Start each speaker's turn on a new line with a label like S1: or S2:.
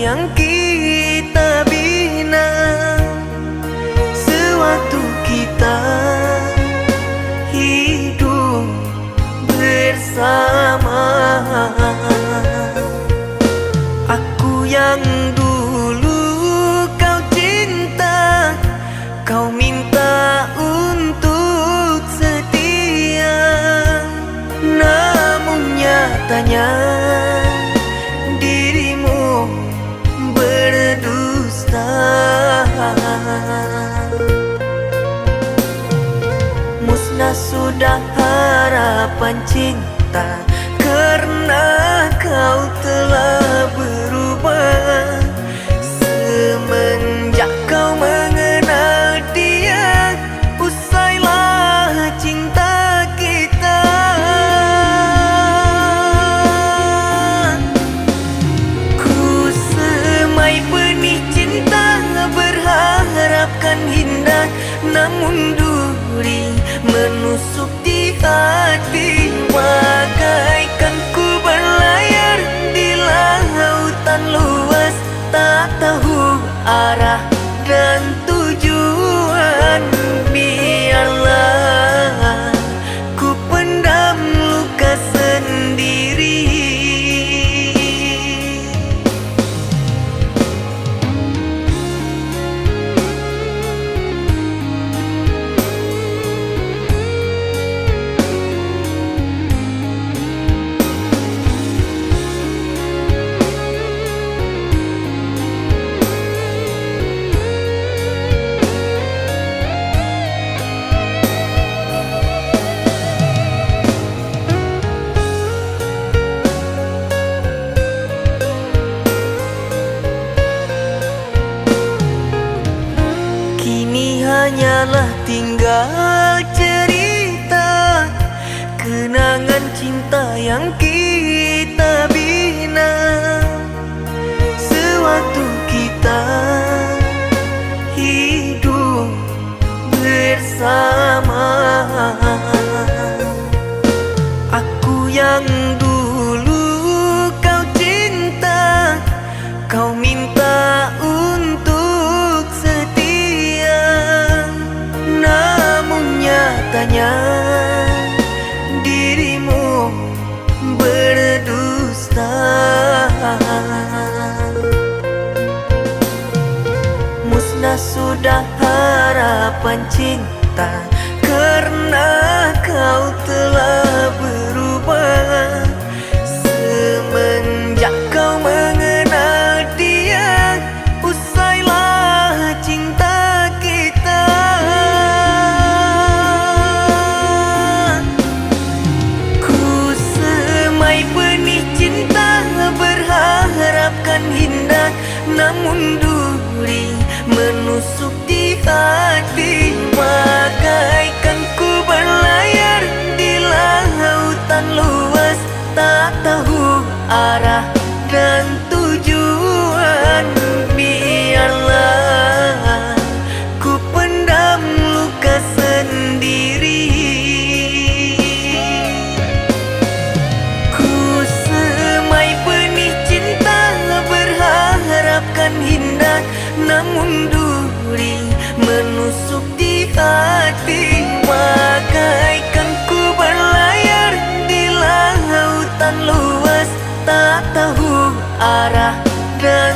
S1: yang kita bina sewaktu kita hidup bersama. Aku yang dulu kau cinta, kau minta untuk setia, namun nyatanya dirimu berdusta. Musnah sudah harapan cinta karena kau telah berubah. Semenjak kau mengenal dia, usailah cinta kita. Ku semai benih cinta berharapkan indah, namun duri menusuk di hati. Bagaikan ku berlayar di lautan luas, tak tahu arah dan tujuan. Biarlah ku pendam luka sendiri. Hanyalah tinggal cerita kenangan cinta yang kita bina sewaktu kita hidup bersama. Aku yang dulu kau cinta, kau minta untuk setia, namun nyatanya dirimu berdusta. Musnah sudah harapan cinta karena kau telah berubah. Semenjak kau mengenal dia, usailah cinta kita. Ku semai benih cinta berharapkan indah, namun duri menusuk di hati. Bagaikan ku berlayar di lautan luas, tak tahu arah dan tujuan. Biarlah ku pendam luka sendiri. Ku semai benih cinta berharapkan indah, namun duri menusuk di hati. Bagaikan ku berlayar di lautan luas, tak tahu arah dan